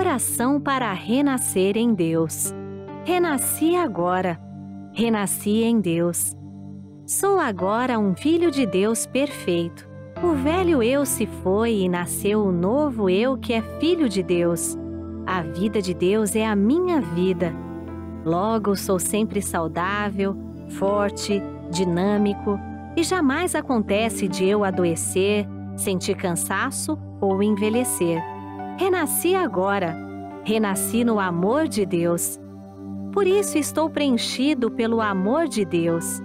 oração para renascer em Deus. Renasci agora. Renasci em Deus. Sou agora um filho de Deus perfeito. O velho eu se foi e nasceu o novo eu que é filho de Deus. A vida de Deus é a minha vida. Logo, sou sempre saudável, forte, dinâmico e jamais acontece de eu adoecer, sentir cansaço ou envelhecer. Renasci agora. Renasci no amor de Deus. Por isso estou preenchido pelo amor de Deus.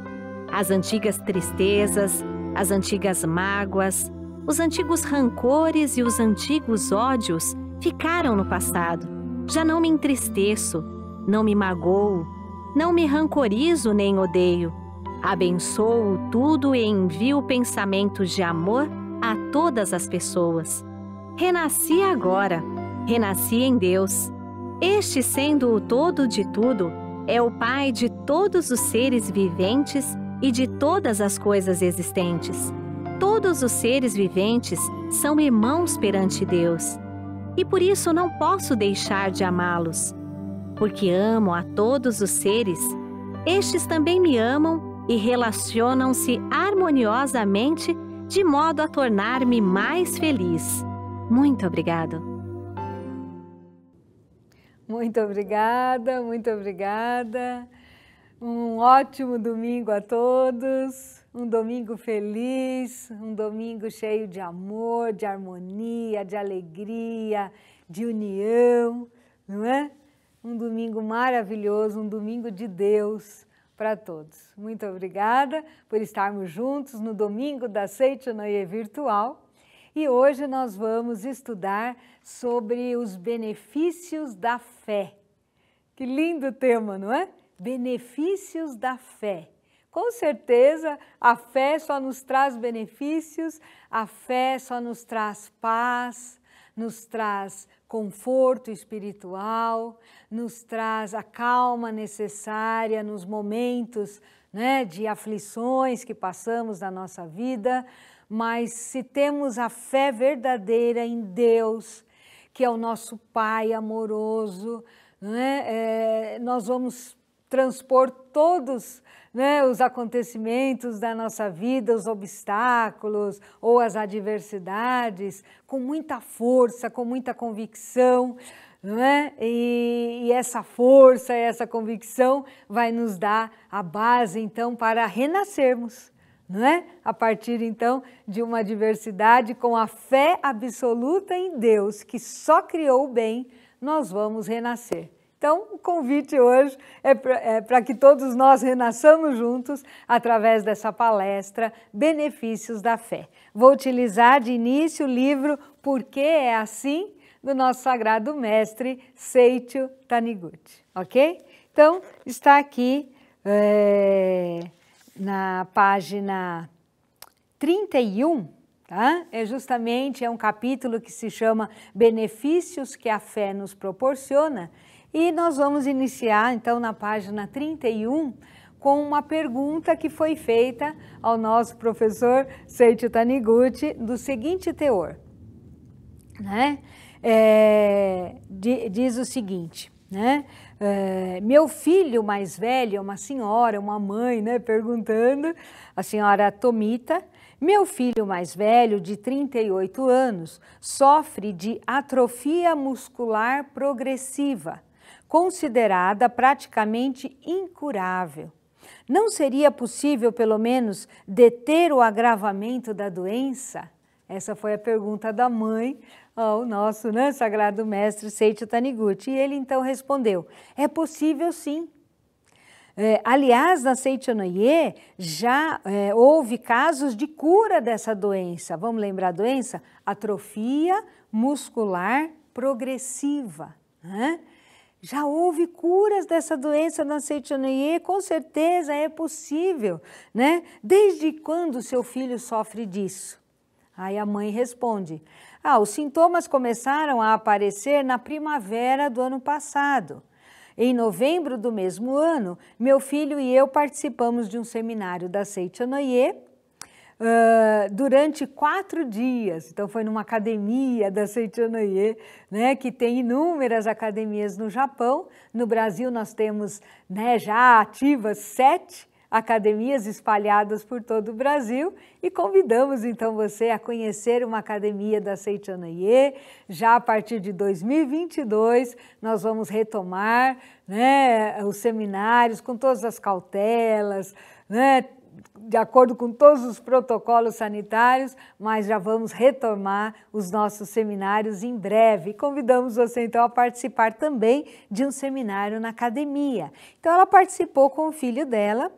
As antigas tristezas, as antigas mágoas, os antigos rancores e os antigos ódios ficaram no passado. Já não me entristeço, não me magoo, não me rancorizo nem odeio. Abençoo tudo e envio pensamentos de amor a todas as pessoas. Renasci agora, renasci em Deus. Este, sendo o todo de tudo, é o Pai de todos os seres viventes e de todas as coisas existentes. Todos os seres viventes são irmãos perante Deus. E por isso não posso deixar de amá-los. Porque amo a todos os seres, estes também me amam e relacionam-se harmoniosamente de modo a tornar-me mais feliz. Muito obrigada. Muito obrigada, muito obrigada. Um ótimo domingo a todos, um domingo feliz, um domingo cheio de amor, de harmonia, de alegria, de união, não é? Um domingo maravilhoso, um domingo de Deus para todos. Muito obrigada por estarmos juntos no domingo da Seichonoye Virtual. E hoje nós vamos estudar sobre os benefícios da fé. Que lindo tema, não é? Benefícios da fé. Com certeza, a fé só nos traz benefícios, a fé só nos traz paz, nos traz conforto espiritual, nos traz a calma necessária nos momentos, né, de aflições que passamos na nossa vida. Mas se temos a fé verdadeira em Deus, que é o nosso Pai amoroso, né, nós vamos transpor todos, né, os acontecimentos da nossa vida, os obstáculos ou as adversidades, com muita força, com muita convicção, não é? E essa força, essa convicção vai nos dar a base, então, para renascermos. Não é? A partir, então, de uma adversidade, com a fé absoluta em Deus, que só criou o bem, nós vamos renascer. Então, o convite hoje é para que todos nós renasçamos juntos através dessa palestra Benefícios da Fé. Vou utilizar de início o livro Por que é assim, do nosso sagrado mestre Seicho Taniguchi, ok? Então, está aqui na página 31, tá? É um capítulo que se chama Benefícios que a Fé nos proporciona, e nós vamos iniciar, então, na página 31, com uma pergunta que foi feita ao nosso professor Seicho Taniguchi, do seguinte teor, né? Diz o seguinte, né? Meu filho mais velho, uma senhora, uma mãe, né, perguntando, a senhora Tomita, meu filho mais velho, de 38 anos, sofre de atrofia muscular progressiva, considerada praticamente incurável. Não seria possível, pelo menos, deter o agravamento da doença? Essa foi a pergunta da mãe ao nosso, né, sagrado mestre Seicho Taniguchi. E ele então respondeu, é possível sim. Aliás, na Seichonoye já houve casos de cura dessa doença. Vamos lembrar a doença? Atrofia muscular progressiva, né? Já houve curas dessa doença na Seichonoye, com certeza é possível, né? Desde quando seu filho sofre disso? Aí a mãe responde, os sintomas começaram a aparecer na primavera do ano passado. Em novembro do mesmo ano, meu filho e eu participamos de um seminário da Seichonoye, durante 4 dias. Então, foi numa academia da Seicho-no-ie, né, que tem inúmeras academias no Japão. No Brasil, nós temos, né, já ativas 7 academias espalhadas por todo o Brasil e convidamos, então, você a conhecer uma academia da Seicho-no-ie. Já a partir de 2022, nós vamos retomar, né, os seminários com todas as cautelas, né, de acordo com todos os protocolos sanitários, mas já vamos retomar os nossos seminários em breve. Convidamos você, então, a participar também de um seminário na academia. Então, ela participou com o filho dela,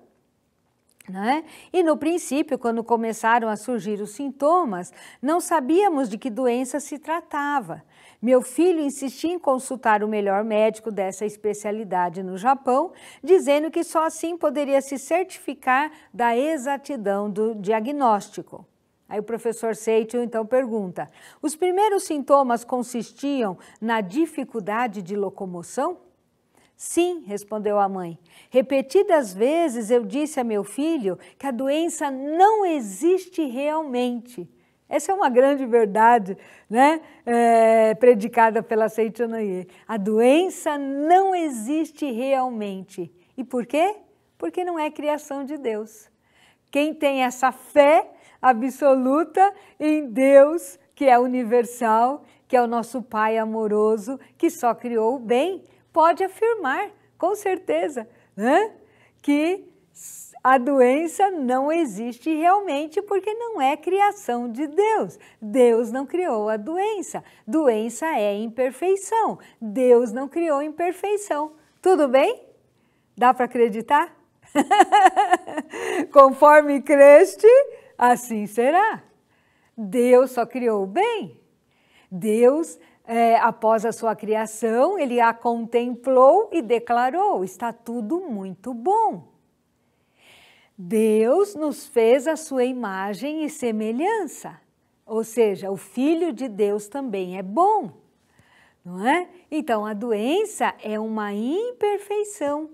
né? E no princípio, quando começaram a surgir os sintomas, não sabíamos de que doença se tratava. Meu filho insistia em consultar o melhor médico dessa especialidade no Japão, dizendo que só assim poderia se certificar da exatidão do diagnóstico. Aí o professor Seicho então pergunta: os primeiros sintomas consistiam na dificuldade de locomoção? Sim, respondeu a mãe. Repetidas vezes eu disse a meu filho que a doença não existe realmente. Essa é uma grande verdade, né? Predicada pela Seicho-no-ie. A doença não existe realmente. E por quê? Porque não é criação de Deus. Quem tem essa fé absoluta em Deus, que é universal, que é o nosso Pai amoroso, que só criou o bem, pode afirmar, com certeza, né, que a doença não existe realmente porque não é criação de Deus. Deus não criou a doença. Doença é imperfeição. Deus não criou imperfeição. Tudo bem? Dá para acreditar? Conforme creste, assim será. Deus só criou o bem. Deus, após a sua criação, ele a contemplou e declarou: está tudo muito bom. Deus nos fez a sua imagem e semelhança, ou seja, o Filho de Deus também é bom, não é? Então, a doença é uma imperfeição,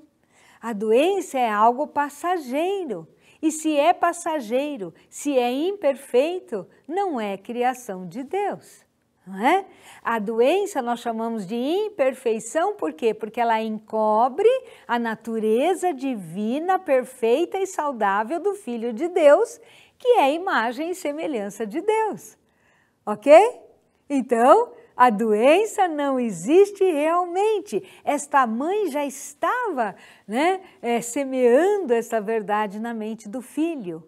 a doença é algo passageiro, e se é passageiro, se é imperfeito, não é criação de Deus. Não é? A doença nós chamamos de imperfeição, por quê? Porque ela encobre a natureza divina, perfeita e saudável do Filho de Deus, que é a imagem e semelhança de Deus. Ok? Então, a doença não existe realmente. Esta mãe já estava, né, semeando essa verdade na mente do filho.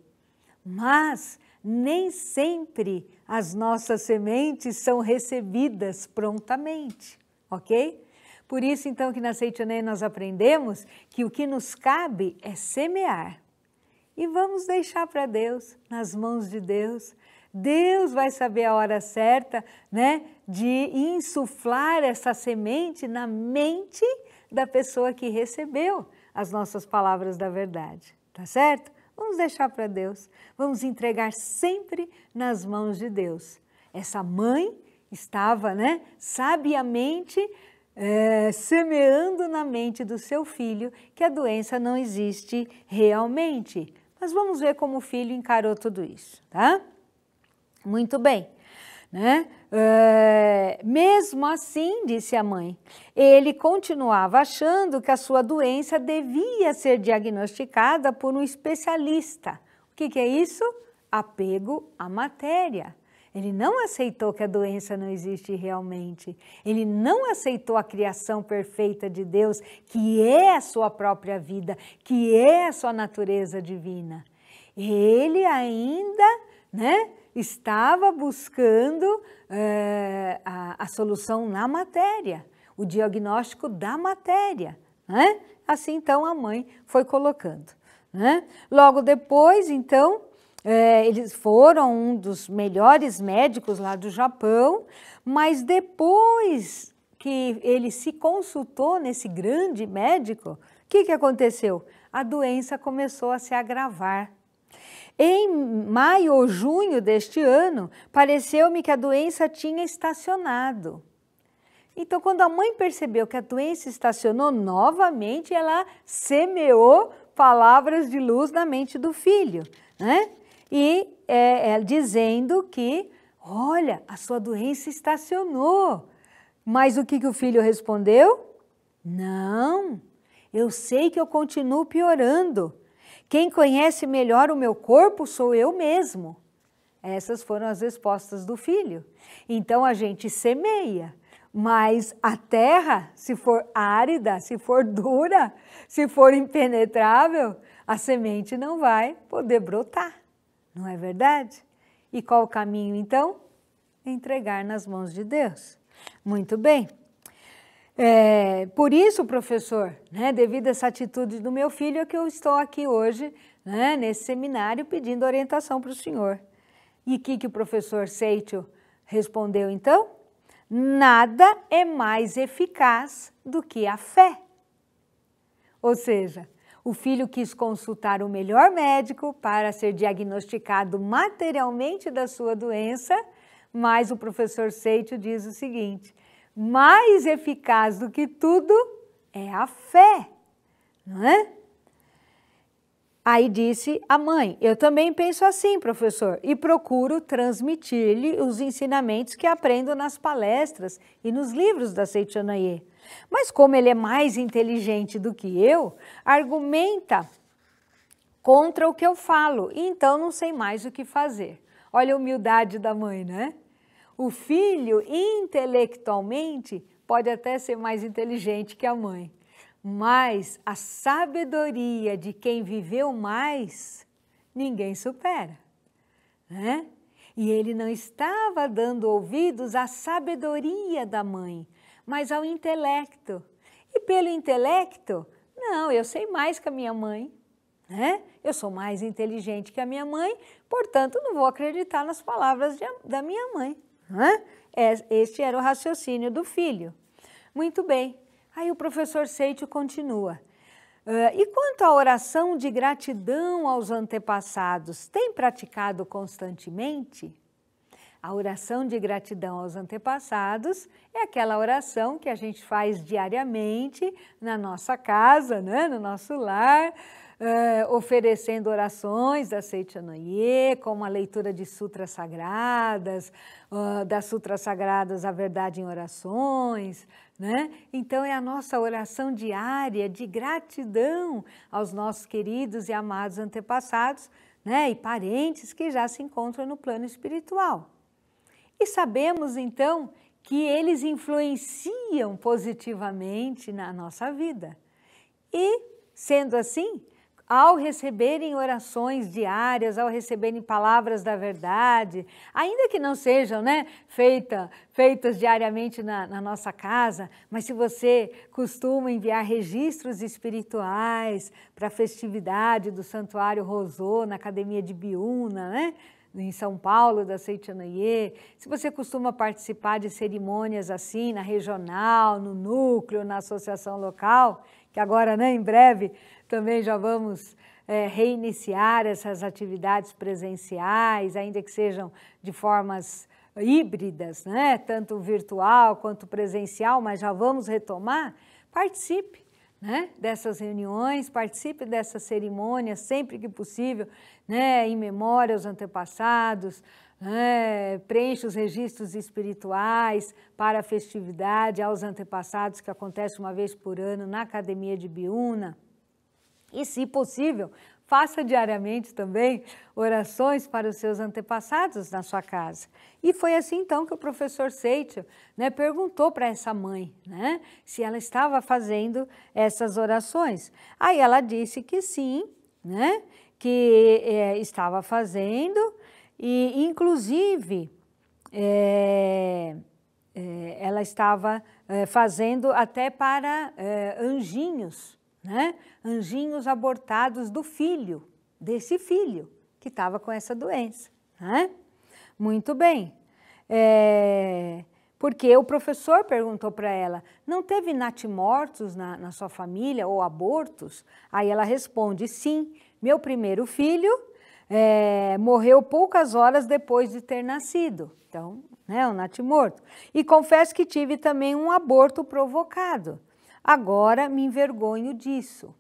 Mas nem sempre as nossas sementes são recebidas prontamente, ok? Por isso, então, que na Seicho-no-ie nós aprendemos que o que nos cabe é semear. E vamos deixar para Deus, nas mãos de Deus. Deus vai saber a hora certa, né, de insuflar essa semente na mente da pessoa que recebeu as nossas palavras da verdade, tá certo? Vamos deixar para Deus, vamos entregar sempre nas mãos de Deus. Essa mãe estava, né, sabiamente semeando na mente do seu filho que a doença não existe realmente. Mas vamos ver como o filho encarou tudo isso, tá? Muito bem, né? Mesmo assim, disse a mãe, ele continuava achando que a sua doença devia ser diagnosticada por um especialista. O que é isso? Apego à matéria. Ele não aceitou que a doença não existe realmente. Ele não aceitou a criação perfeita de Deus, que é a sua própria vida, que é a sua natureza divina. Ele ainda, né, estava buscando a solução na matéria, o diagnóstico da matéria, né? Assim, então, a mãe foi colocando, né? Logo depois, então, eles foram um dos melhores médicos lá do Japão, mas depois que ele se consultou nesse grande médico, o que aconteceu? A doença começou a se agravar. Em maio ou junho deste ano, pareceu-me que a doença tinha estacionado. Então, quando a mãe percebeu que a doença estacionou, novamente ela semeou palavras de luz na mente do filho, né? e dizendo que, olha, a sua doença estacionou. Mas o que o filho respondeu? Não, eu sei que eu continuo piorando. Quem conhece melhor o meu corpo sou eu mesmo. Essas foram as respostas do filho. Então a gente semeia, mas a terra, se for árida, se for dura, se for impenetrável, a semente não vai poder brotar, não é verdade? E qual o caminho então? Entregar nas mãos de Deus. Muito bem. Por isso, professor, né, devido a essa atitude do meu filho, é que eu estou aqui hoje, né, nesse seminário, pedindo orientação para o senhor. E o que o professor Seicho respondeu então? Nada é mais eficaz do que a fé. Ou seja, o filho quis consultar o melhor médico para ser diagnosticado materialmente da sua doença, mas o professor Seicho diz o seguinte: mais eficaz do que tudo é a fé, não é? Aí disse a mãe, eu também penso assim, professor, e procuro transmitir-lhe os ensinamentos que aprendo nas palestras e nos livros da Seicho Noye. Mas como ele é mais inteligente do que eu, argumenta contra o que eu falo, e então não sei mais o que fazer. Olha a humildade da mãe, né? O filho, intelectualmente, pode até ser mais inteligente que a mãe, mas a sabedoria de quem viveu mais, ninguém supera, né? E ele não estava dando ouvidos à sabedoria da mãe, mas ao intelecto. E pelo intelecto, não, eu sei mais que a minha mãe, né? Eu sou mais inteligente que a minha mãe, portanto, não vou acreditar nas palavras da minha mãe. Né? Este era o raciocínio do filho. Muito bem. Aí o professor Seicho continua. E quanto à oração de gratidão aos antepassados, tem praticado constantemente? A oração de gratidão aos antepassados é aquela oração que a gente faz diariamente na nossa casa, né? No nosso lar, oferecendo orações da Seicho Noye, como a leitura de sutras sagradas, das sutras sagradas a verdade em orações, né? Então é a nossa oração diária de gratidão aos nossos queridos e amados antepassados, né? E parentes que já se encontram no plano espiritual. E sabemos então que eles influenciam positivamente na nossa vida. E, sendo assim, ao receberem orações diárias, ao receberem palavras da verdade, ainda que não sejam, né, feitas diariamente na nossa casa, mas se você costuma enviar registros espirituais para a festividade do Santuário Rosô, na Academia de Biúna, né, em São Paulo, da Seicho Noye, se você costuma participar de cerimônias assim, na regional, no núcleo, na associação local, que agora, né, em breve, também já vamos reiniciar essas atividades presenciais, ainda que sejam de formas híbridas, né? Tanto virtual quanto presencial, mas já vamos retomar. Participe, né, dessas reuniões, participe dessas cerimônias sempre que possível, né, em memória aos antepassados, né, preencha os registros espirituais para a festividade aos antepassados que acontece uma vez por ano na Academia de Biúna. E, se possível, faça diariamente também orações para os seus antepassados na sua casa. E foi assim, então, que o professor Seicho, né, perguntou para essa mãe, né, se ela estava fazendo essas orações. Aí ela disse que sim, né, que estava fazendo e, inclusive, ela estava fazendo até para anjinhos, né? Anjinhos abortados do filho, desse filho que estava com essa doença. Né? Muito bem. Porque o professor perguntou para ela, não teve natimortos na sua família ou abortos? Aí ela responde, sim, meu primeiro filho morreu poucas horas depois de ter nascido. Então, né, um natimorto. E confesso que tive também um aborto provocado. Agora me envergonho disso.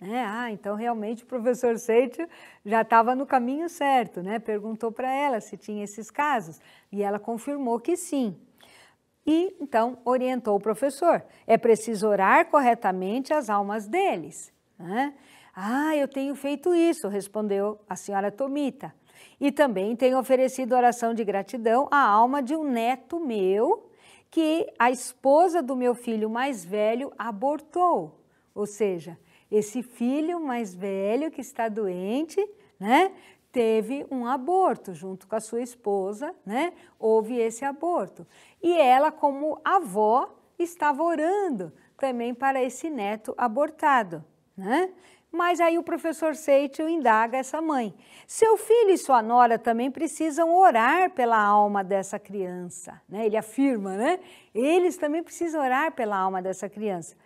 né? Então realmente o professor Seitel já estava no caminho certo, né? Perguntou para ela se tinha esses casos e ela confirmou que sim. E então orientou o professor, é preciso orar corretamente as almas deles, né? Eu tenho feito isso, respondeu a senhora Tomita. E também tenho oferecido oração de gratidão à alma de um neto meu, que a esposa do meu filho mais velho abortou. Ou seja, esse filho mais velho que está doente, né, teve um aborto junto com a sua esposa, né, houve esse aborto. E ela, como avó, estava orando também para esse neto abortado, né? Mas aí o professor Seitel indaga essa mãe. Seu filho e sua nora também precisam orar pela alma dessa criança, né? Ele afirma, né? Eles também precisam orar pela alma dessa criança.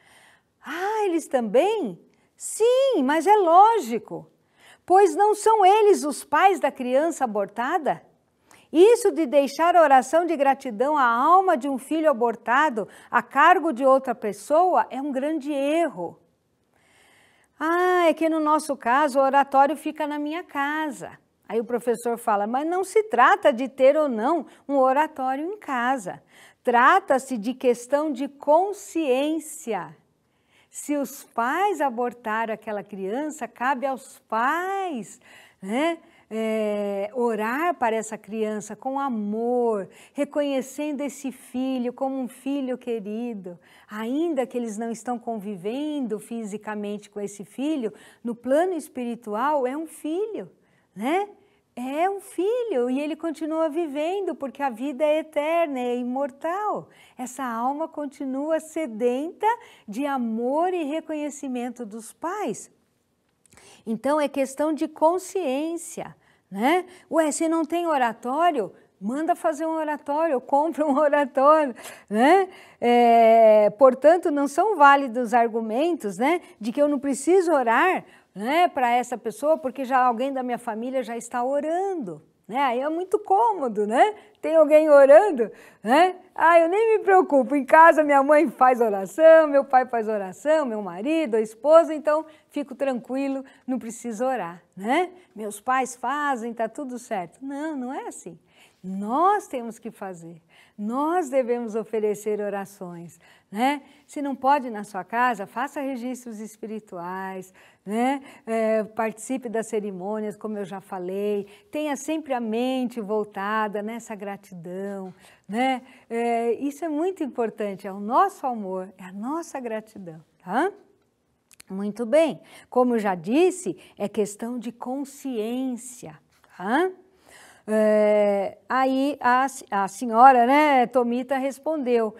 Eles também? Sim, mas é lógico, pois não são eles os pais da criança abortada? Isso de deixar a oração de gratidão à alma de um filho abortado a cargo de outra pessoa é um grande erro. É que no nosso caso o oratório fica na minha casa. Aí o professor fala, mas não se trata de ter ou não um oratório em casa. Trata-se de questão de consciência. Se os pais abortaram aquela criança, cabe aos pais, né, orar para essa criança com amor, reconhecendo esse filho como um filho querido. Ainda que eles não estão convivendo fisicamente com esse filho, no plano espiritual é um filho, né? É um filho e ele continua vivendo porque a vida é eterna, é imortal. Essa alma continua sedenta de amor e reconhecimento dos pais. Então é questão de consciência, né? Se não tem oratório, manda fazer um oratório, compra um oratório, né? Portanto, não são válidos argumentos, né, de que eu não preciso orar, né, para essa pessoa, porque já alguém da minha família já está orando, né? Aí é muito cômodo, né? Tem alguém orando, né? Eu nem me preocupo, em casa minha mãe faz oração, meu pai faz oração, meu marido, a esposa, então fico tranquilo, não preciso orar, né? Meus pais fazem, tá tudo certo. Não, não é assim. Nós temos que fazer, nós devemos oferecer orações, né? Se não pode na sua casa, faça registros espirituais, né? Participe das cerimônias, como eu já falei, tenha sempre a mente voltada nessa gratidão, né? Isso é muito importante, é o nosso amor, é a nossa gratidão, tá? Muito bem, como eu já disse, é questão de consciência, tá? Aí a senhora, né, Tomita, respondeu,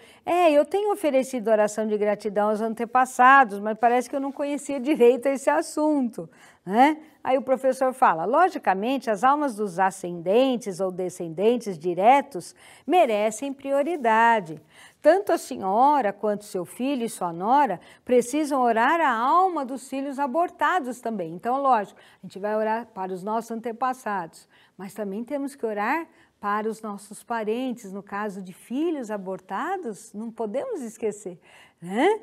eu tenho oferecido oração de gratidão aos antepassados, mas parece que eu não conhecia direito esse assunto, né? Aí o professor fala, logicamente as almas dos ascendentes ou descendentes diretos merecem prioridade. Tanto a senhora quanto seu filho e sua nora precisam orar a alma dos filhos abortados também. Então, lógico, a gente vai orar para os nossos antepassados, mas também temos que orar para os nossos parentes, no caso de filhos abortados, não podemos esquecer, né?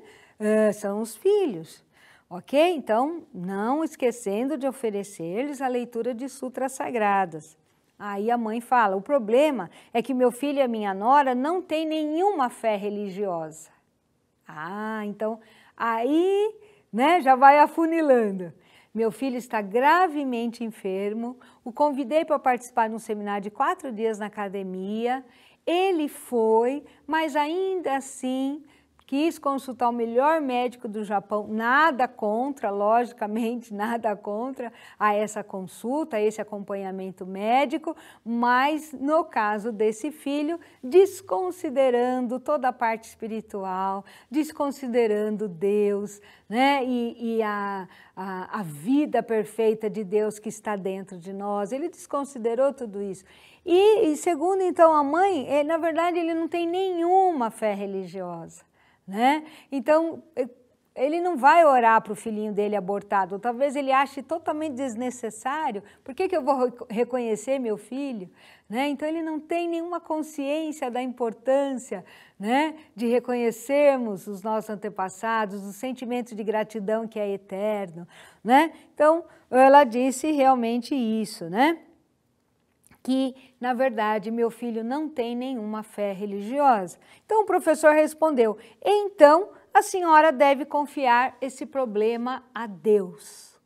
São os filhos, ok? Então, não esquecendo de oferecer-lhes a leitura de sutras sagradas. Aí a mãe fala, o problema é que meu filho e a minha nora não têm nenhuma fé religiosa. Então, aí, né, já vai afunilando. Meu filho está gravemente enfermo, o convidei para participar de um seminário de 4 dias na academia, ele foi, mas ainda assim quis consultar o melhor médico do Japão, nada contra, logicamente, nada contra a essa consulta, a esse acompanhamento médico, mas no caso desse filho, desconsiderando toda a parte espiritual, desconsiderando Deus, né, e a vida perfeita de Deus que está dentro de nós, ele desconsiderou tudo isso. E segundo então a mãe, na verdade ele não tem nenhuma fé religiosa, né? Então, ele não vai orar para o filhinho dele abortado, ou talvez ele ache totalmente desnecessário. Por que eu vou reconhecer meu filho? Né? Então ele não tem nenhuma consciência da importância, né, de reconhecermos os nossos antepassados, o sentimento de gratidão que é eterno. Né? Então ela disse realmente isso, né? Que, na verdade, meu filho não tem nenhuma fé religiosa. Então o professor respondeu, então a senhora deve confiar esse problema a Deus.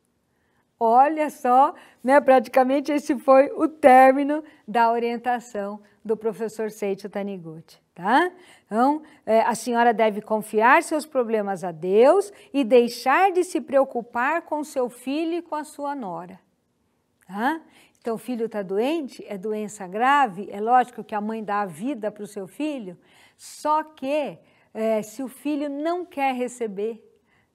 Olha só, né, praticamente esse foi o término da orientação do professor Seiichi Taniguchi. Tá? Então, a senhora deve confiar seus problemas a Deus e deixar de se preocupar com seu filho e com a sua nora. Tá? Então, o filho está doente, é doença grave, é lógico que a mãe dá a vida para o seu filho, só que se o filho não quer receber,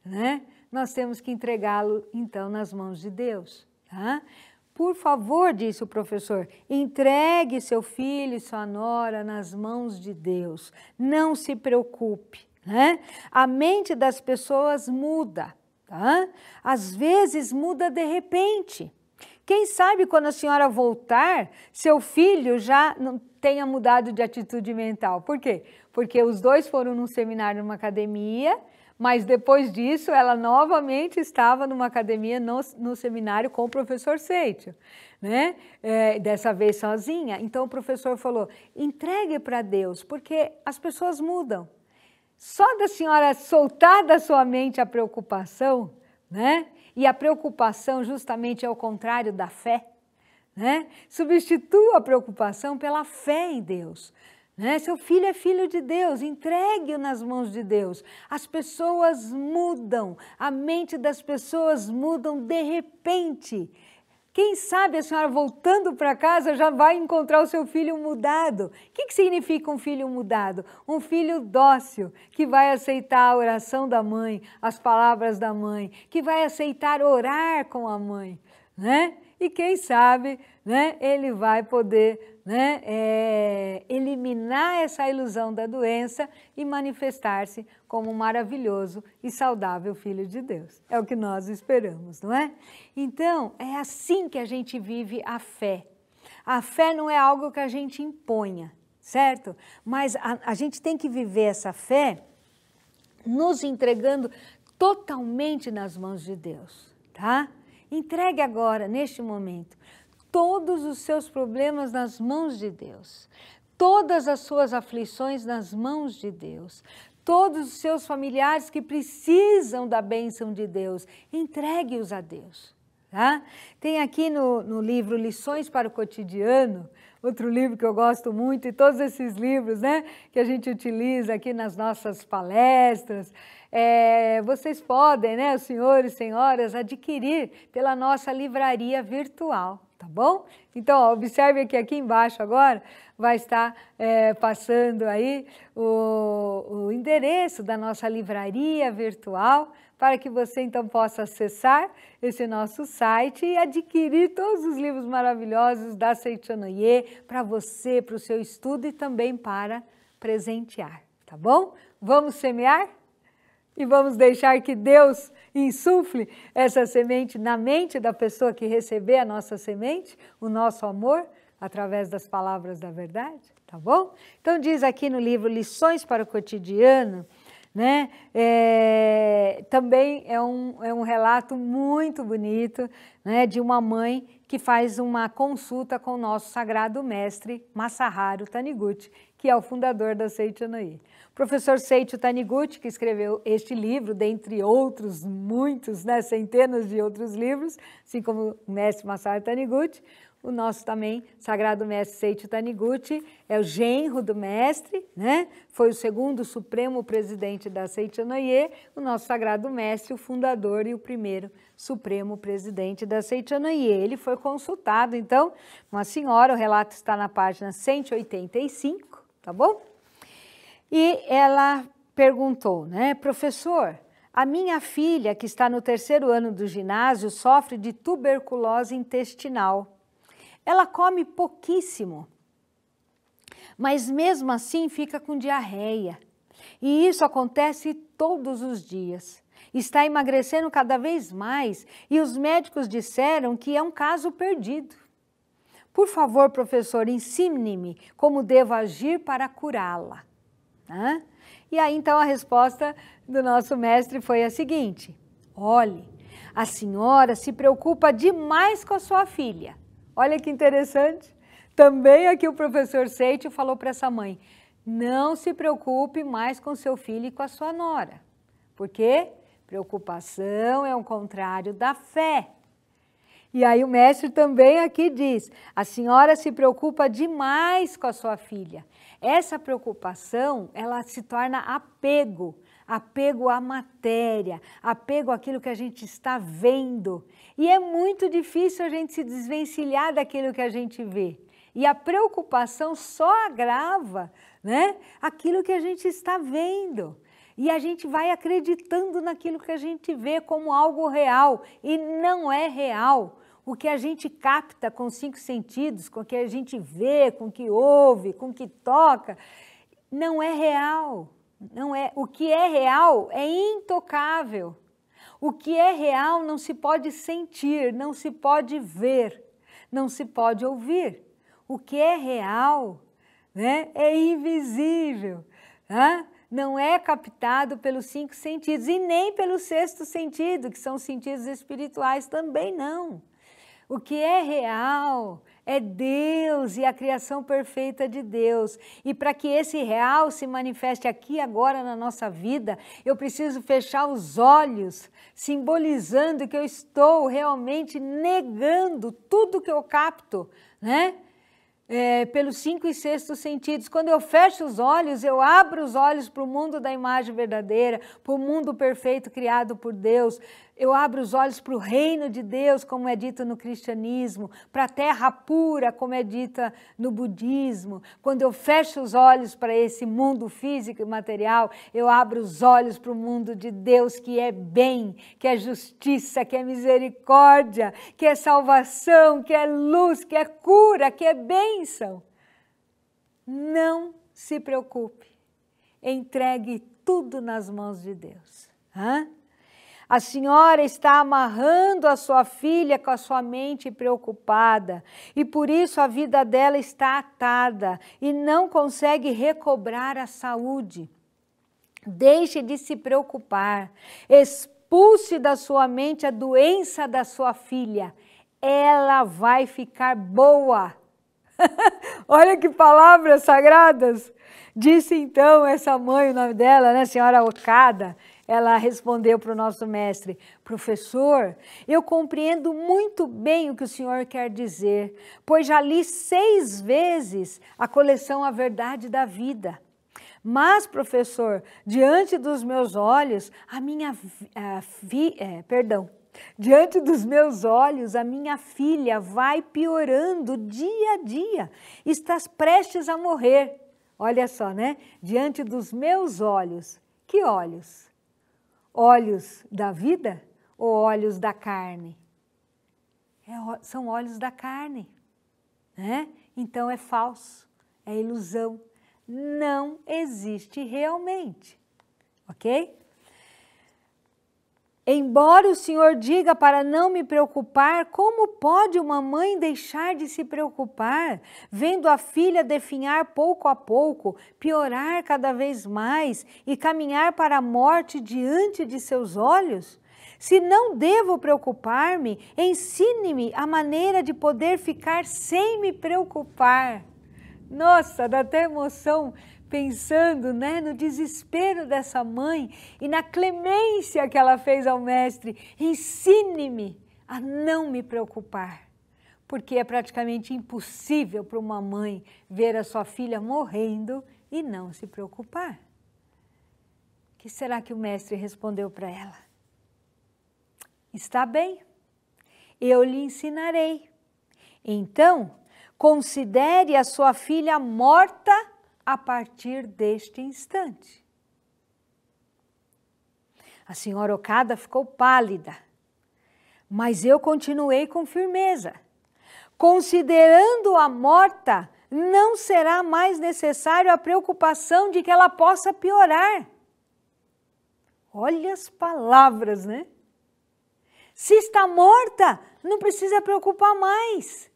né, nós temos que entregá-lo, então, nas mãos de Deus. Tá? Por favor, disse o professor, entregue seu filho e sua nora nas mãos de Deus, não se preocupe. Né? A mente das pessoas muda, tá? Às vezes muda de repente. Quem sabe quando a senhora voltar, seu filho já não tenha mudado de atitude mental. Por quê? Porque os dois foram num seminário, numa academia, mas depois disso ela novamente estava numa academia, no seminário com o professor Seiichi, né? Dessa vez sozinha. Então o professor falou, entregue para Deus, porque as pessoas mudam. Só da senhora soltar da sua mente a preocupação, né? E a preocupação justamente é o contrário da fé, né? Substitua a preocupação pela fé em Deus. Né? Seu filho é filho de Deus, entregue-o nas mãos de Deus. As pessoas mudam, a mente das pessoas mudam de repente. Quem sabe a senhora voltando para casa já vai encontrar o seu filho mudado. O que significa um filho mudado? Um filho dócil, que vai aceitar a oração da mãe, as palavras da mãe, que vai aceitar orar com a mãe, né? E quem sabe, né, ele vai poder, né, eliminar essa ilusão da doença e manifestar-se como um maravilhoso e saudável filho de Deus. É o que nós esperamos, não é? Então, é assim que a gente vive a fé. A fé não é algo que a gente imponha, certo? Mas a gente tem que viver essa fé nos entregando totalmente nas mãos de Deus, tá? Entregue agora, neste momento, todos os seus problemas nas mãos de Deus, todas as suas aflições nas mãos de Deus, todos os seus familiares que precisam da bênção de Deus, entregue-os a Deus. Tá? Tem aqui no livro Lições para o Cotidiano, outro livro que eu gosto muito, e todos esses livros, né, que a gente utiliza aqui nas nossas palestras, vocês podem, né, os senhores e senhoras, adquirir pela nossa livraria virtual, tá bom? Então, ó, observe que aqui embaixo agora vai estar passando aí o endereço da nossa livraria virtual, para que você então possa acessar esse nosso site e adquirir todos os livros maravilhosos da Seiichi Noye para você, para o seu estudo e também para presentear, tá bom? Vamos semear? E vamos deixar que Deus insufle essa semente na mente da pessoa que receber a nossa semente, o nosso amor, através das palavras da verdade, tá bom? Então diz aqui no livro Lições para o Cotidiano, né? Também é um relato muito bonito, né, de uma mãe que faz uma consulta com o nosso sagrado mestre Masaharu Taniguchi, que é o fundador da Seiichi Noye. O professor Seiichi Taniguchi, que escreveu este livro, dentre outros muitos, né, centenas de outros livros, assim como o mestre Masaharu Taniguchi, o nosso também sagrado mestre Seiichi Taniguchi é o genro do mestre, né? Foi o segundo supremo presidente da Seiichi Noye, o nosso sagrado mestre, o fundador e o primeiro supremo presidente da Seiichi Noye. Ele foi consultado, então, uma senhora, o relato está na página 185, tá bom? E ela perguntou, né, professor, a minha filha, que está no 3º ano do ginásio, sofre de tuberculose intestinal. Ela come pouquíssimo, mas mesmo assim fica com diarreia. E isso acontece todos os dias. Está emagrecendo cada vez mais e os médicos disseram que é um caso perdido. Por favor, professor, ensine-me como devo agir para curá-la. E aí, então, a resposta do nosso mestre foi a seguinte: olhe, a senhora se preocupa demais com a sua filha. Olha que interessante. Também aqui o professor Seitio falou para essa mãe: não se preocupe mais com seu filho e com a sua nora. Por quê? Preocupação é o contrário da fé. E aí o mestre também aqui diz: a senhora se preocupa demais com a sua filha. Essa preocupação, ela se torna apego à matéria, apego àquilo que a gente está vendo. E é muito difícil a gente se desvencilhar daquilo que a gente vê. E a preocupação só agrava, né, aquilo que a gente está vendo. E a gente vai acreditando naquilo que a gente vê como algo real, e não é real. O que a gente capta com os 5 sentidos, com o que a gente vê, com o que ouve, com o que toca, não é real. Não é. O que é real é intocável. O que é real não se pode sentir, não se pode ver, não se pode ouvir. O que é real, né, é invisível, né? Não é captado pelos 5 sentidos e nem pelo 6º sentido, que são os sentidos espirituais, também não. O que é real é Deus e a criação perfeita de Deus. E para que esse real se manifeste aqui agora na nossa vida, eu preciso fechar os olhos, simbolizando que eu estou realmente negando tudo que eu capto, né? Pelos 5 e 6º sentidos. Quando eu fecho os olhos, eu abro os olhos para o mundo da imagem verdadeira, para o mundo perfeito criado por Deus. Eu abro os olhos para o reino de Deus, como é dito no cristianismo, para a terra pura, como é dita no budismo. Quando eu fecho os olhos para esse mundo físico e material, eu abro os olhos para o mundo de Deus, que é bem, que é justiça, que é misericórdia, que é salvação, que é luz, que é cura, que é bênção. Não se preocupe, entregue tudo nas mãos de Deus. A senhora está amarrando a sua filha com a sua mente preocupada e por isso a vida dela está atada e não consegue recobrar a saúde. Deixe de se preocupar, expulse da sua mente a doença da sua filha, ela vai ficar boa. Olha que palavras sagradas! Disse então essa mãe, o nome dela, né, senhora Okada, ela respondeu para o nosso mestre: professor, eu compreendo muito bem o que o senhor quer dizer, pois já li 6 vezes a coleção A Verdade da Vida. Mas, professor, diante dos meus olhos, diante dos meus olhos, a minha filha vai piorando dia a dia, está prestes a morrer. Olha só, né? Diante dos meus olhos. Que olhos? Olhos da vida ou olhos da carne? São olhos da carne, né? Então é falso, é ilusão, não existe realmente, ok? Embora o Senhor diga para não me preocupar, como pode uma mãe deixar de se preocupar, vendo a filha definhar pouco a pouco, piorar cada vez mais e caminhar para a morte diante de seus olhos? Se não devo preocupar-me, ensine-me a maneira de poder ficar sem me preocupar. Nossa, dá até emoção pensando, né, no desespero dessa mãe e na clemência que ela fez ao mestre. Ensine-me a não me preocupar, porque é praticamente impossível para uma mãe ver a sua filha morrendo e não se preocupar. O que será que o mestre respondeu para ela? Está bem, eu lhe ensinarei. Então, considere a sua filha morta a partir deste instante. A senhora Okada ficou pálida, mas eu continuei com firmeza. Considerando-a morta, não será mais necessário a preocupação de que ela possa piorar. Olha as palavras, né? Se está morta, não precisa preocupar mais.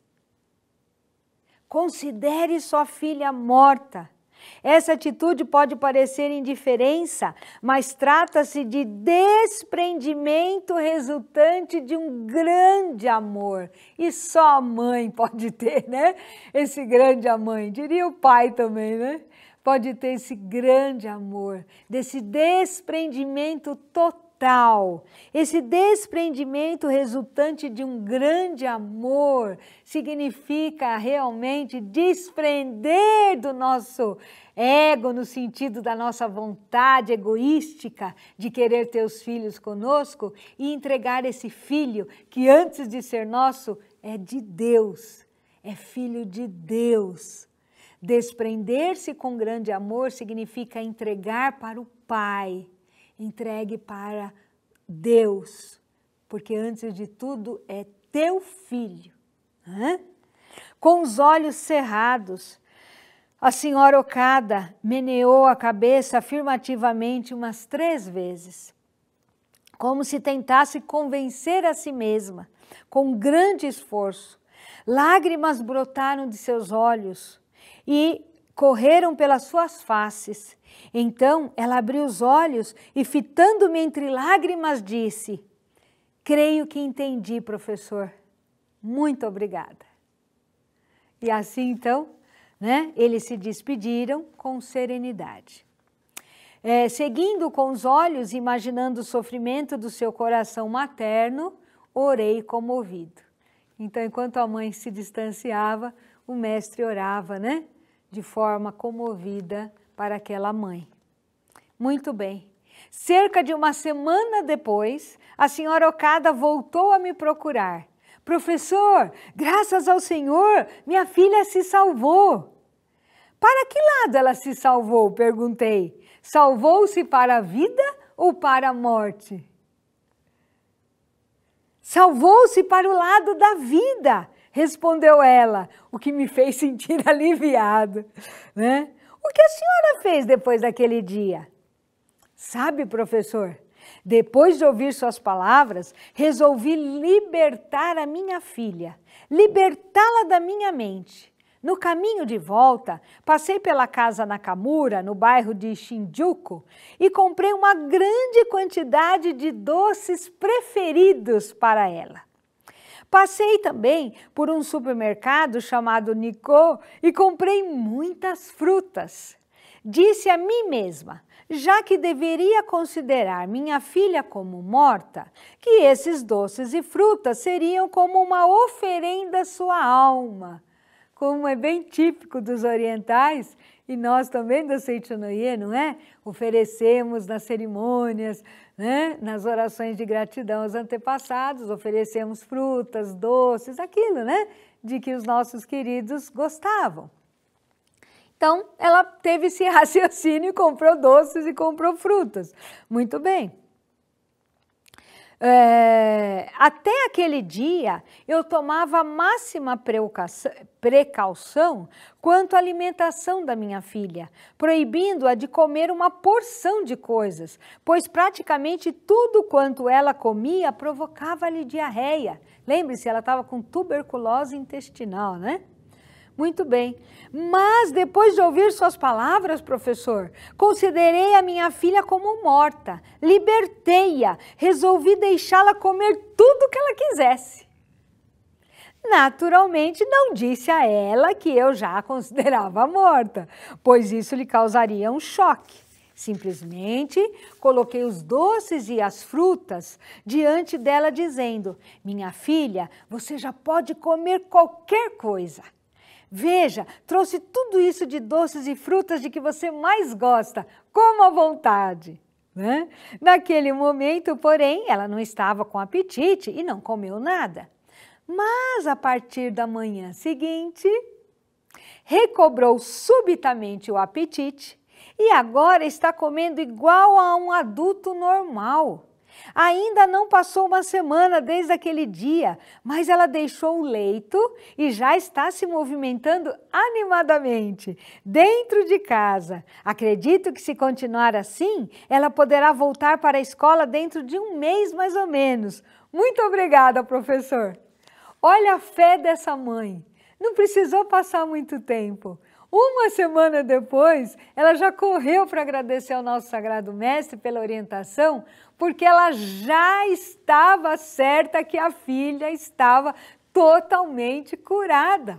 Considere sua filha morta. Essa atitude pode parecer indiferença, mas trata-se de desprendimento resultante de um grande amor. E só a mãe pode ter, né? Esse grande amor. Diria o pai também, né? Pode ter esse grande amor, desse desprendimento total. Esse desprendimento resultante de um grande amor significa realmente desprender do nosso ego, no sentido da nossa vontade egoística de querer ter os filhos conosco e entregar esse filho que antes de ser nosso é de Deus, é filho de Deus. Desprender-se com grande amor significa entregar para o Pai, entregue para Deus, porque antes de tudo é teu filho. Com os olhos cerrados, a senhora Okada meneou a cabeça afirmativamente umas 3 vezes, como se tentasse convencer a si mesma, com grande esforço. Lágrimas brotaram de seus olhos e correram pelas suas faces. Então ela abriu os olhos e, fitando-me entre lágrimas, disse: creio que entendi, professor. Muito obrigada. E assim então, né, eles se despediram com serenidade. Seguindo com os olhos, imaginando o sofrimento do seu coração materno, orei comovido. Então, enquanto a mãe se distanciava, o mestre orava, né, de forma comovida para aquela mãe. Muito bem. Cerca de uma semana depois, a senhora Okada voltou a me procurar. Professor, graças ao Senhor, minha filha se salvou. Para que lado ela se salvou? Perguntei. Salvou-se para a vida ou para a morte? Salvou-se para o lado da vida, respondeu ela, o que me fez sentir aliviado, né? O que a senhora fez depois daquele dia? Sabe, professor, depois de ouvir suas palavras, resolvi libertar a minha filha, libertá-la da minha mente. No caminho de volta, passei pela casa Nakamura, no bairro de Shinjuku, e comprei uma grande quantidade de doces preferidos para ela. Passei também por um supermercado chamado Nikko e comprei muitas frutas. Disse a mim mesma, já que deveria considerar minha filha como morta, que esses doces e frutas seriam como uma oferenda à sua alma. Como é bem típico dos orientais, e nós também do Seichonoye, não é? Oferecemos nas cerimônias, né? Nas orações de gratidão aos antepassados, oferecemos frutas, doces, aquilo, né? De que os nossos queridos gostavam. Então, ela teve esse raciocínio e comprou doces e comprou frutas. Muito bem. Até aquele dia, eu tomava a máxima precaução quanto à alimentação da minha filha, proibindo-a de comer uma porção de coisas, pois praticamente tudo quanto ela comia provocava-lhe diarreia. Lembre-se, ela estava com tuberculose intestinal, né? Muito bem, mas depois de ouvir suas palavras, professor, considerei a minha filha como morta, libertei-a, resolvi deixá-la comer tudo o que ela quisesse. Naturalmente, não disse a ela que eu já a considerava morta, pois isso lhe causaria um choque. Simplesmente coloquei os doces e as frutas diante dela, dizendo: minha filha, você já pode comer qualquer coisa. Veja, trouxe tudo isso de doces e frutas de que você mais gosta, coma à vontade. Né? Naquele momento, porém, ela não estava com apetite e não comeu nada. Mas, a partir da manhã seguinte, recobrou subitamente o apetite e agora está comendo igual a um adulto normal. Ainda não passou uma semana desde aquele dia, mas ela deixou o leito e já está se movimentando animadamente dentro de casa. Acredito que se continuar assim, ela poderá voltar para a escola dentro de um mês mais ou menos. Muito obrigada, professor. Olha a fé dessa mãe. Não precisou passar muito tempo. Uma semana depois, ela já correu para agradecer ao nosso Sagrado Mestre pela orientação, porque ela já estava certa que a filha estava totalmente curada.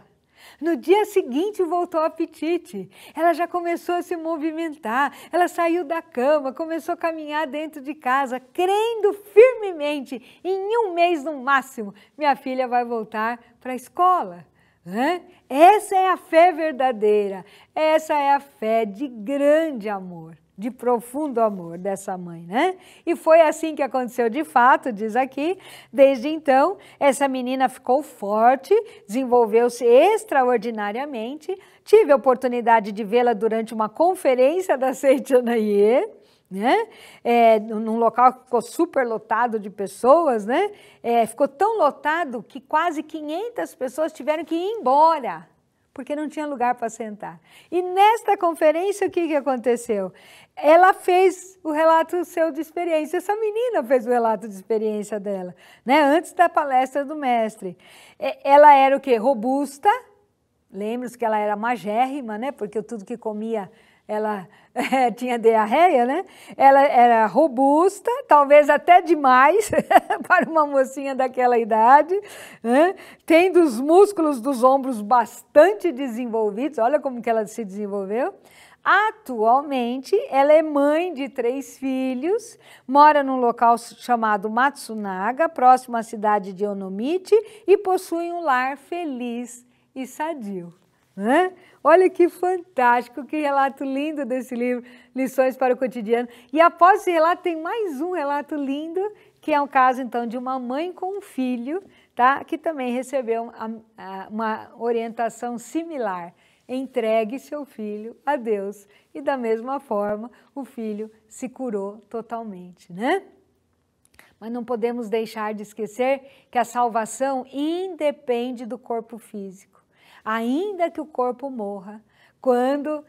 No dia seguinte voltou o apetite, ela já começou a se movimentar, ela saiu da cama, começou a caminhar dentro de casa, crendo firmemente, em um mês no máximo, minha filha vai voltar para a escola. Essa é a fé verdadeira, essa é a fé de grande amor, de profundo amor dessa mãe, né? E foi assim que aconteceu de fato, diz aqui. Desde então, essa menina ficou forte, desenvolveu-se extraordinariamente. Tive a oportunidade de vê-la durante uma conferência da Seitianaye, né? Num local que ficou super lotado de pessoas, né? Ficou tão lotado que quase 500 pessoas tiveram que ir embora, porque não tinha lugar para sentar. E nesta conferência, o que aconteceu? Ela fez o relato seu de experiência, essa menina fez o relato de experiência dela, né? Antes da palestra do mestre. Ela era o quê? Robusta, lembra-se que ela era magérrima, né? Porque tudo que comia ela tinha diarreia, né? Ela era robusta, talvez até demais para uma mocinha daquela idade, né? Tendo os músculos dos ombros bastante desenvolvidos, olha como que ela se desenvolveu. Atualmente, ela é mãe de 3 filhos, mora num local chamado Matsunaga, próximo à cidade de Onomichi, e possui um lar feliz e sadio. Olha que fantástico, que relato lindo desse livro, Lições para o Cotidiano. E após esse relato tem mais um relato lindo, que é um caso então de uma mãe com um filho, tá? Que também recebeu uma orientação similar. Entregue seu filho a Deus. E da mesma forma, o filho se curou totalmente, né? Mas não podemos deixar de esquecer que a salvação independe do corpo físico. Ainda que o corpo morra, quando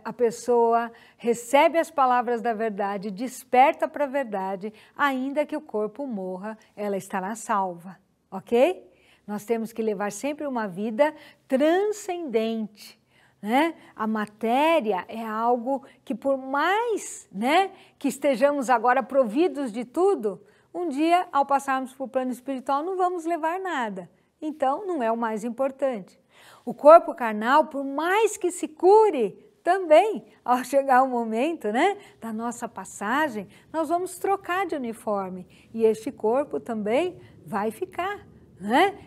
a pessoa recebe as palavras da verdade, desperta para a verdade, ainda que o corpo morra, ela estará salva, ok? Nós temos que levar sempre uma vida transcendente. A matéria é algo que, por mais que estejamos agora providos de tudo, um dia, ao passarmos para o plano espiritual, não vamos levar nada. Então, não é o mais importante. O corpo carnal, por mais que se cure, também, ao chegar o momento da nossa passagem, nós vamos trocar de uniforme. E este corpo também vai ficar,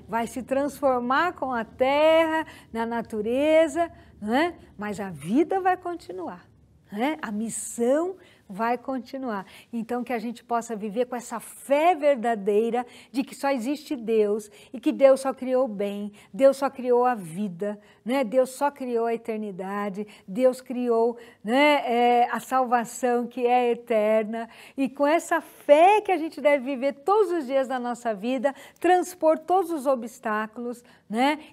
vai se transformar com a terra, na natureza, mas a vida vai continuar. A missão vai continuar. Então, que a gente possa viver com essa fé verdadeira de que só existe Deus e que Deus só criou o bem, Deus só criou a vida, Deus só criou a eternidade, Deus criou a salvação que é eterna. E com essa fé que a gente deve viver todos os dias da nossa vida, transpor todos os obstáculos,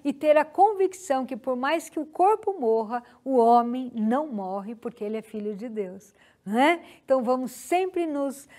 e ter a convicção que por mais que o corpo morra, o homem não morre porque ele é filho de Deus. Então vamos sempre nos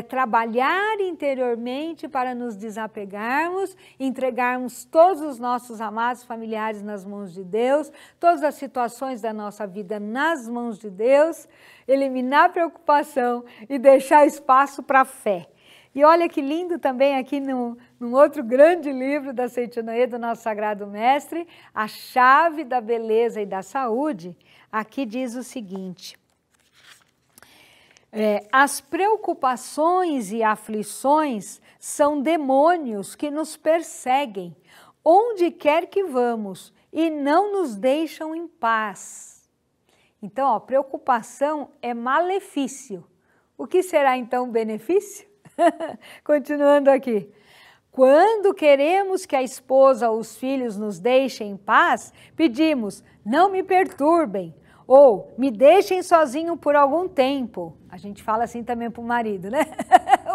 trabalhar interiormente para nos desapegarmos, entregarmos todos os nossos amados familiares nas mãos de Deus, todas as situações da nossa vida nas mãos de Deus, eliminar a preocupação e deixar espaço para a fé. E olha que lindo também aqui num outro grande livro da Seitianaye, do nosso Sagrado Mestre, A Chave da Beleza e da Saúde, aqui diz o seguinte: as preocupações e aflições são demônios que nos perseguem, onde quer que vamos, e não nos deixam em paz. Então, preocupação é malefício. O que será então benefício? Continuando aqui. Quando queremos que a esposa ou os filhos nos deixem em paz, pedimos, não me perturbem, ou me deixem sozinho por algum tempo. A gente fala assim também para o marido,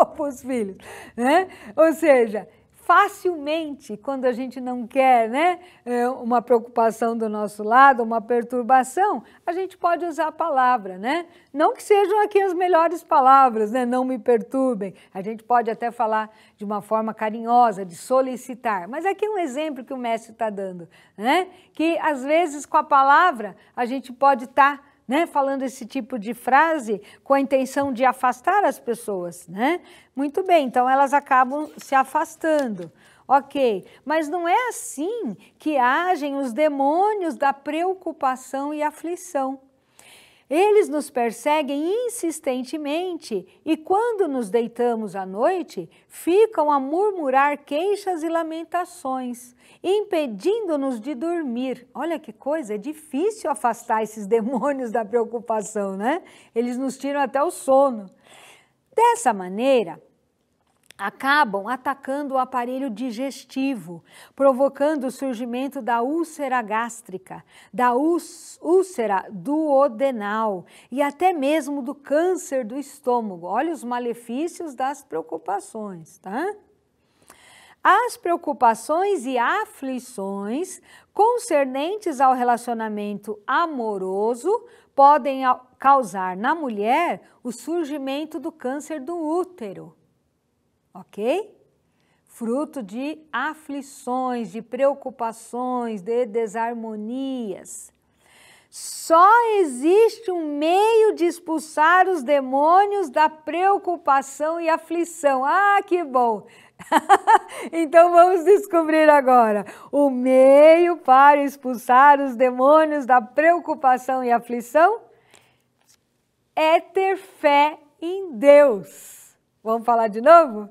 para os filhos, né? Ou seja, facilmente, quando a gente não quer, né, uma preocupação do nosso lado, uma perturbação, a gente pode usar a palavra, né? Não que sejam aqui as melhores palavras, né? Não me perturbem. A gente pode até falar de uma forma carinhosa, de solicitar. Mas aqui é um exemplo que o mestre está dando, né? Que às vezes com a palavra a gente pode estar falando esse tipo de frase com a intenção de afastar as pessoas, né? Muito bem, então elas acabam se afastando. Ok, mas não é assim que agem os demônios da preocupação e aflição. Eles nos perseguem insistentemente e quando nos deitamos à noite, ficam a murmurar queixas e lamentações, impedindo-nos de dormir. Olha que coisa, é difícil afastar esses demônios da preocupação, né? Eles nos tiram até o sono. Dessa maneira, acabam atacando o aparelho digestivo, provocando o surgimento da úlcera gástrica, da úlcera duodenal e até mesmo do câncer do estômago. Olha os malefícios das preocupações, tá? As preocupações e aflições concernentes ao relacionamento amoroso podem causar na mulher o surgimento do câncer do útero. Ok? Fruto de aflições, de preocupações, de desarmonias. Só existe um meio de expulsar os demônios da preocupação e aflição. Ah, que bom! Então vamos descobrir agora. O meio para expulsar os demônios da preocupação e aflição é ter fé em Deus. Vamos falar de novo?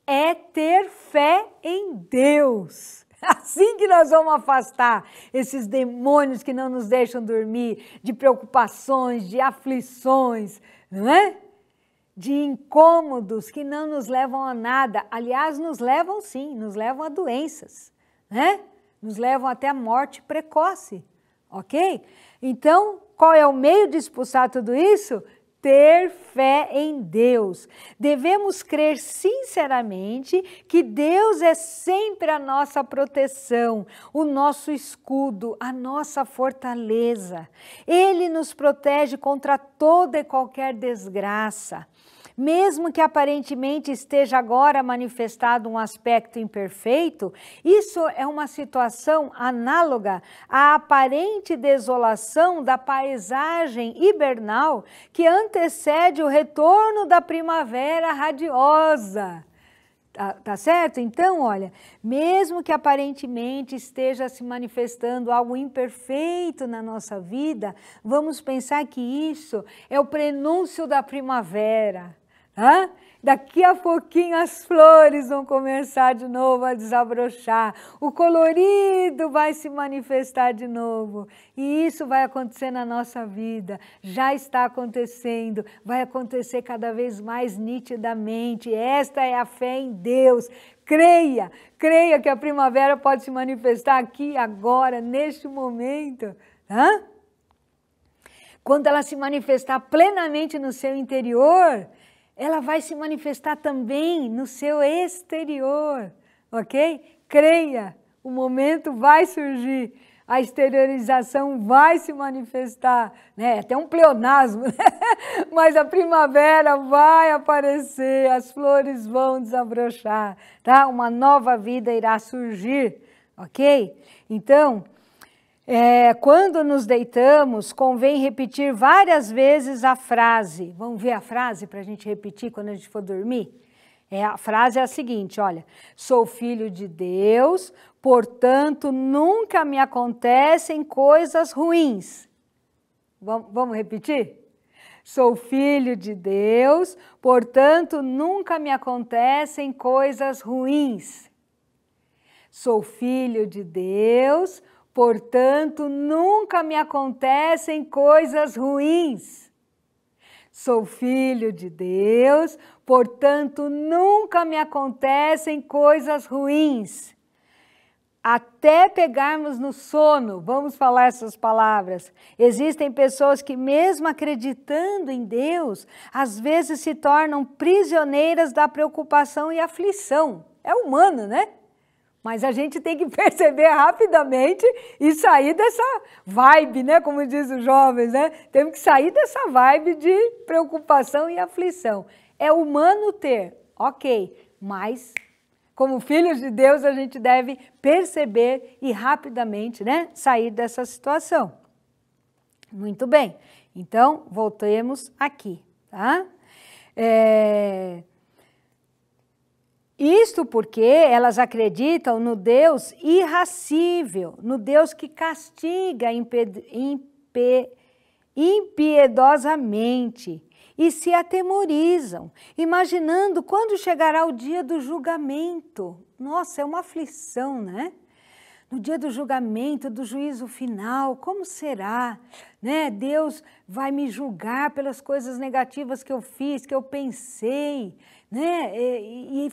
É ter fé em Deus. Assim que nós vamos afastar esses demônios que não nos deixam dormir, de preocupações, de aflições, não é? De incômodos que não nos levam a nada. Aliás, nos levam sim, nos levam a doenças, né? Nos levam até a morte precoce, ok? Então, qual é o meio de expulsar tudo isso? Ter fé em Deus. Devemos crer sinceramente que Deus é sempre a nossa proteção, o nosso escudo, a nossa fortaleza. Ele nos protege contra toda e qualquer desgraça. Mesmo que aparentemente esteja agora manifestado um aspecto imperfeito, isso é uma situação análoga à aparente desolação da paisagem hibernal que antecede o retorno da primavera radiosa. Tá certo? Então, olha, mesmo que aparentemente esteja se manifestando algo imperfeito na nossa vida, vamos pensar que isso é o prenúncio da primavera. Hã? Daqui a pouquinho as flores vão começar de novo a desabrochar, o colorido vai se manifestar de novo e isso vai acontecer na nossa vida, já está acontecendo, vai acontecer cada vez mais nitidamente. Esta é a fé em Deus. Creia, creia que a primavera pode se manifestar aqui, agora, neste momento. Hã? Quando ela se manifestar plenamente no seu interior, ela vai se manifestar também no seu exterior, ok? Creia, o momento vai surgir, a exteriorização vai se manifestar, né? Até um pleonasmo, né? Mas a primavera vai aparecer, as flores vão desabrochar, tá? Uma nova vida irá surgir, ok? Então, quando nos deitamos, convém repetir várias vezes a frase. Vamos ver a frase para a gente repetir quando a gente for dormir? A frase é a seguinte, olha. Sou filho de Deus, portanto, nunca me acontecem coisas ruins. Vamos repetir? Sou filho de Deus, portanto, nunca me acontecem coisas ruins. Sou filho de Deus, portanto, nunca me acontecem coisas ruins. Sou filho de Deus, portanto, nunca me acontecem coisas ruins. até pegarmos no sono, vamos falar essas palavras. Existem pessoas que mesmo acreditando em Deus, às vezes se tornam prisioneiras da preocupação e aflição. É humano, né? Mas a gente tem que perceber rapidamente e sair dessa vibe, né? Como diz os jovens, né? Temos que sair dessa vibe de preocupação e aflição. É humano ter, ok, mas como filhos de Deus a gente deve perceber e rapidamente, né? Sair dessa situação. Muito bem, então voltemos aqui, tá? Isto porque elas acreditam no Deus irracível, no Deus que castiga impiedosamente e se atemorizam, imaginando quando chegará o dia do julgamento. Nossa, é uma aflição, né? No dia do julgamento, do juízo final, como será? Né? Deus vai me julgar pelas coisas negativas que eu fiz, que eu pensei, né? E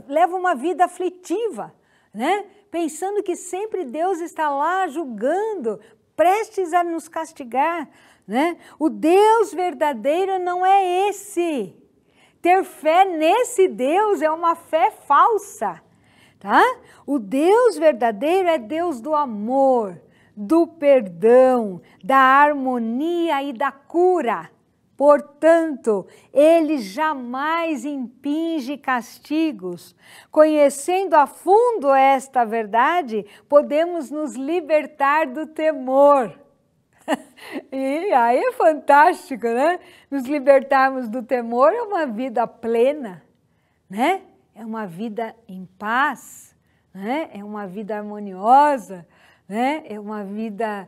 leva uma vida aflitiva, né? Pensando que sempre Deus está lá julgando, prestes a nos castigar, né? O Deus verdadeiro não é esse. Ter fé nesse Deus é uma fé falsa. Tá? O Deus verdadeiro é Deus do amor, do perdão, da harmonia e da cura. Portanto, Ele jamais impinge castigos. Conhecendo a fundo esta verdade, podemos nos libertar do temor. E aí é fantástico, né? Nos libertarmos do temor é uma vida plena, né? É uma vida em paz, né? É uma vida harmoniosa, né? É uma vida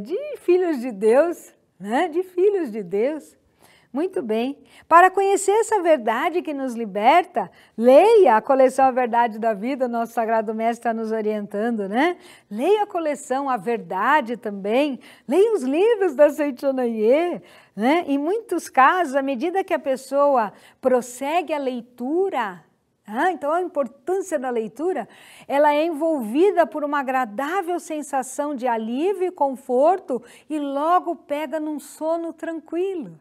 de filhos de Deus, né? De filhos de Deus. Muito bem. Para conhecer essa verdade que nos liberta, leia a coleção A Verdade da Vida, o nosso Sagrado Mestre está nos orientando, né? Leia a coleção A Verdade também, leia os livros da Seichonoye, né? Em muitos casos, à medida que a pessoa prossegue a leitura, então a importância da leitura, ela é envolvida por uma agradável sensação de alívio e conforto e logo pega num sono tranquilo.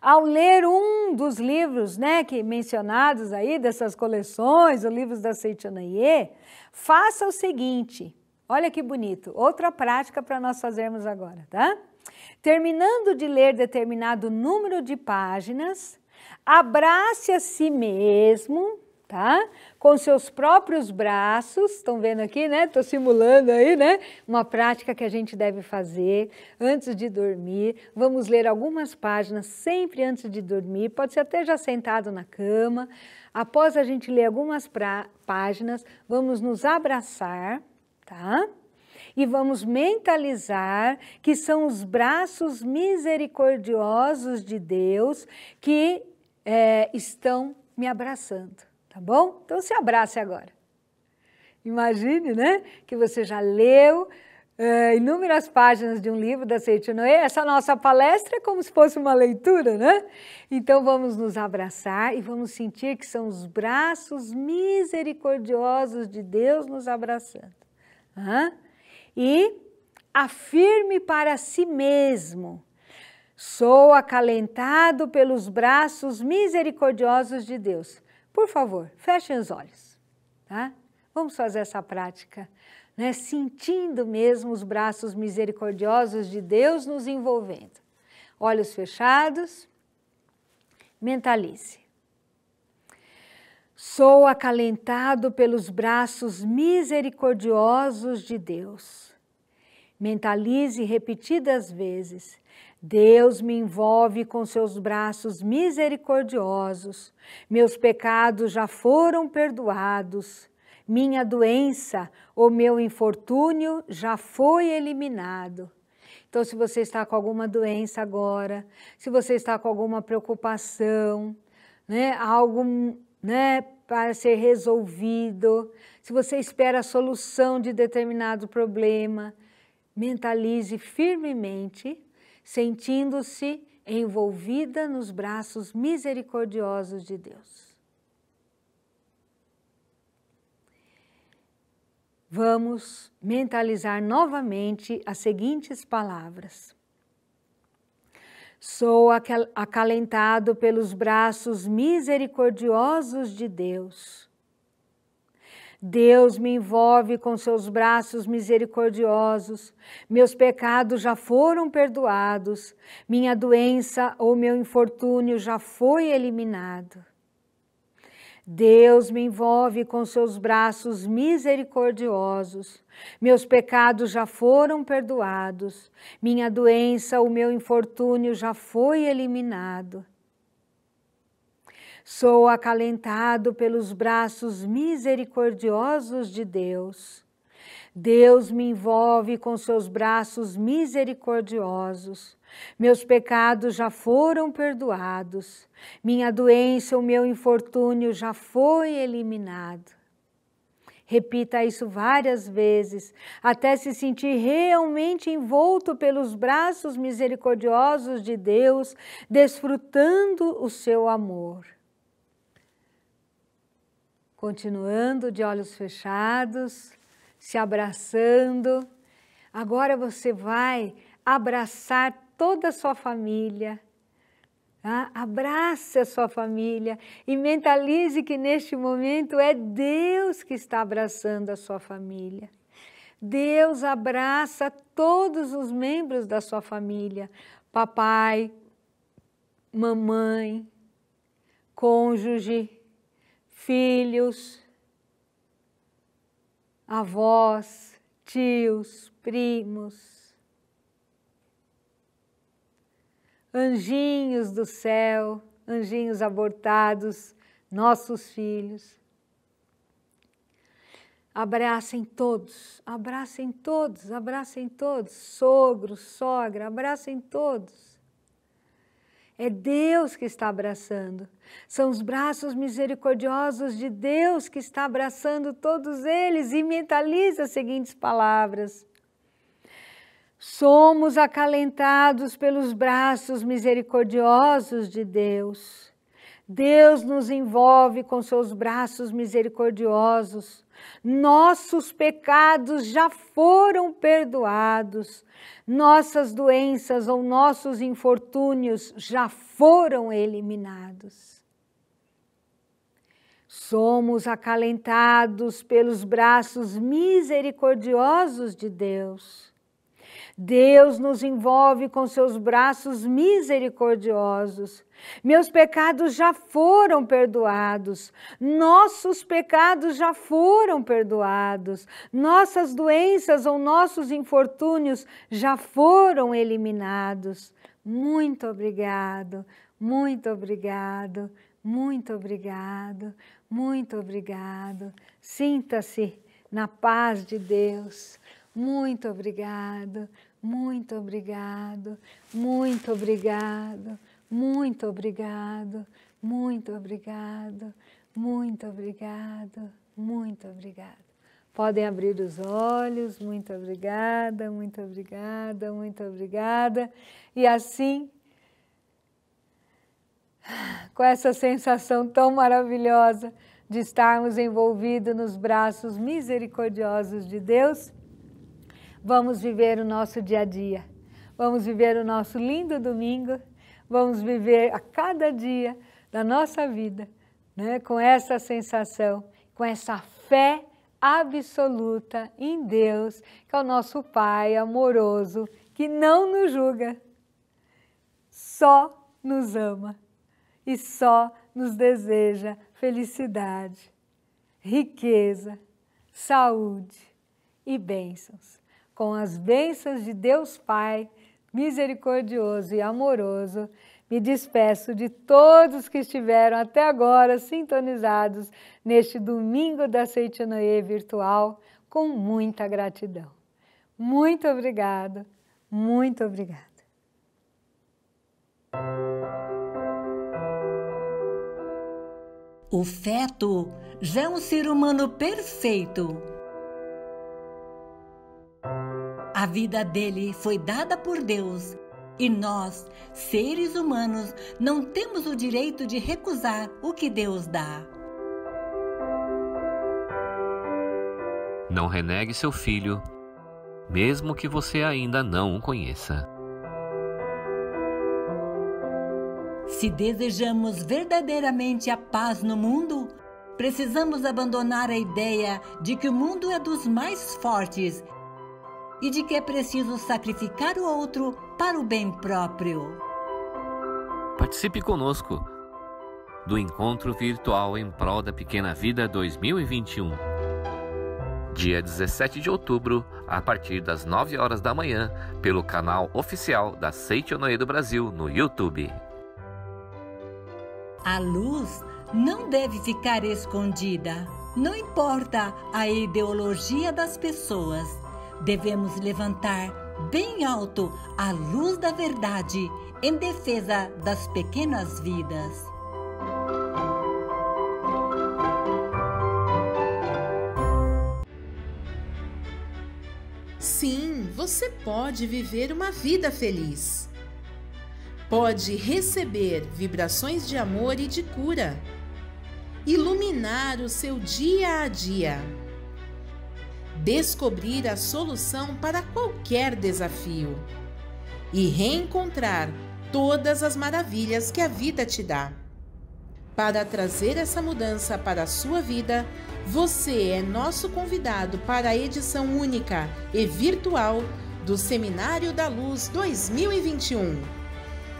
Ao ler um dos livros, né, que mencionados aí, dessas coleções, os livros da Seichonoye, faça o seguinte, olha que bonito, outra prática para nós fazermos agora, tá? Terminando de ler determinado número de páginas, abrace a si mesmo, tá? Com seus próprios braços, estão vendo aqui, né? Estou simulando aí, né? Uma prática que a gente deve fazer antes de dormir. Vamos ler algumas páginas sempre antes de dormir, pode ser até já sentado na cama. Após a gente ler algumas páginas, vamos nos abraçar, tá? E vamos mentalizar que são os braços misericordiosos de Deus que estão me abraçando, tá bom? Então se abrace agora. Imagine, né, que você já leu inúmeras páginas de um livro da Seichonoye. Essa nossa palestra é como se fosse uma leitura, né? Então vamos nos abraçar e vamos sentir que são os braços misericordiosos de Deus nos abraçando. E afirme para si mesmo: sou acalentado pelos braços misericordiosos de Deus. Por favor, fechem os olhos, tá? Vamos fazer essa prática, né? Sentindo mesmo os braços misericordiosos de Deus nos envolvendo. Olhos fechados, mentalize. Sou acalentado pelos braços misericordiosos de Deus. Mentalize repetidas vezes. Deus me envolve com seus braços misericordiosos. Meus pecados já foram perdoados. Minha doença ou meu infortúnio já foi eliminado. Então, se você está com alguma doença agora, se você está com alguma preocupação, né, algo, né, para ser resolvido, se você espera a solução de determinado problema, mentalize firmemente, sentindo-se envolvida nos braços misericordiosos de Deus. vamos mentalizar novamente as seguintes palavras. Sou acalentado pelos braços misericordiosos de Deus. Deus me envolve com seus braços misericordiosos, meus pecados já foram perdoados, minha doença ou meu infortúnio já foi eliminado. Deus me envolve com seus braços misericordiosos, meus pecados já foram perdoados, minha doença ou meu infortúnio já foi eliminado. Sou acalentado pelos braços misericordiosos de Deus. Deus me envolve com seus braços misericordiosos. Meus pecados já foram perdoados. Minha doença ou meu infortúnio já foi eliminado. Repita isso várias vezes, até se sentir realmente envolto pelos braços misericordiosos de Deus, desfrutando o seu amor. Continuando de olhos fechados, se abraçando. Agora você vai abraçar toda a sua família. Tá? Abrace a sua família e mentalize que neste momento é Deus que está abraçando a sua família. Deus abraça todos os membros da sua família. Papai, mamãe, cônjuge, filhos, avós, tios, primos, anjinhos do céu, anjinhos abortados, nossos filhos. Abracem todos, abracem todos, abracem todos, sogro, sogra, abracem todos. É Deus que está abraçando. São os braços misericordiosos de Deus que está abraçando todos eles. E mentaliza as seguintes palavras. Somos acalentados pelos braços misericordiosos de Deus. Deus nos envolve com seus braços misericordiosos. Nossos pecados já foram perdoados. Nossas doenças ou nossos infortúnios já foram eliminados. Somos acalentados pelos braços misericordiosos de Deus. Deus nos envolve com seus braços misericordiosos. Meus pecados já foram perdoados. Nossos pecados já foram perdoados. Nossas doenças ou nossos infortúnios já foram eliminados. Muito obrigado, muito obrigado, muito obrigado, muito obrigado. Sinta-se na paz de Deus. Muito obrigado, muito obrigado, muito obrigado, muito obrigado, muito obrigado, muito obrigado, muito obrigado. Podem abrir os olhos, muito obrigada, muito obrigada, muito obrigada. E assim, com essa sensação tão maravilhosa de estarmos envolvidos nos braços misericordiosos de Deus, vamos viver o nosso dia a dia, vamos viver o nosso lindo domingo, vamos viver a cada dia da nossa vida, né, com essa sensação, com essa fé absoluta em Deus, que é o nosso Pai amoroso, que não nos julga, só nos ama e só nos deseja felicidade, riqueza, saúde e bênçãos. Com as bênçãos de Deus Pai, misericordioso e amoroso, me despeço de todos que estiveram até agora sintonizados neste domingo da Seitinoye virtual, com muita gratidão. Muito obrigada, muito obrigada. O feto já é um ser humano perfeito. A vida dele foi dada por Deus e nós, seres humanos, não temos o direito de recusar o que Deus dá. Não renegue seu filho, mesmo que você ainda não o conheça. Se desejamos verdadeiramente a paz no mundo, precisamos abandonar a ideia de que o mundo é dos mais fortes e de que é preciso sacrificar o outro para o bem próprio. Participe conosco do encontro virtual em prol da Pequena Vida 2021. Dia 17 de outubro, a partir das 9 horas da manhã, pelo canal oficial da Seichonoye do Brasil no YouTube. A luz não deve ficar escondida. Não importa a ideologia das pessoas. Devemos levantar bem alto a luz da verdade em defesa das pequenas vidas. Sim, você pode viver uma vida feliz. Pode receber vibrações de amor e de cura. Iluminar o seu dia a dia. Descobrir a solução para qualquer desafio. E reencontrar todas as maravilhas que a vida te dá. Para trazer essa mudança para a sua vida, você é nosso convidado para a edição única e virtual do Seminário da Luz 2021.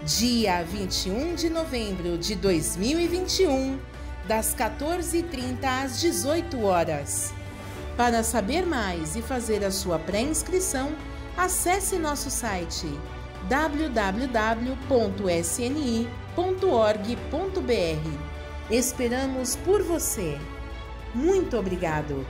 Dia 21 de novembro de 2021, das 14h30 às 18 horas. Para saber mais e fazer a sua pré-inscrição, acesse nosso site www.sni.org.br. Esperamos por você. Muito obrigado!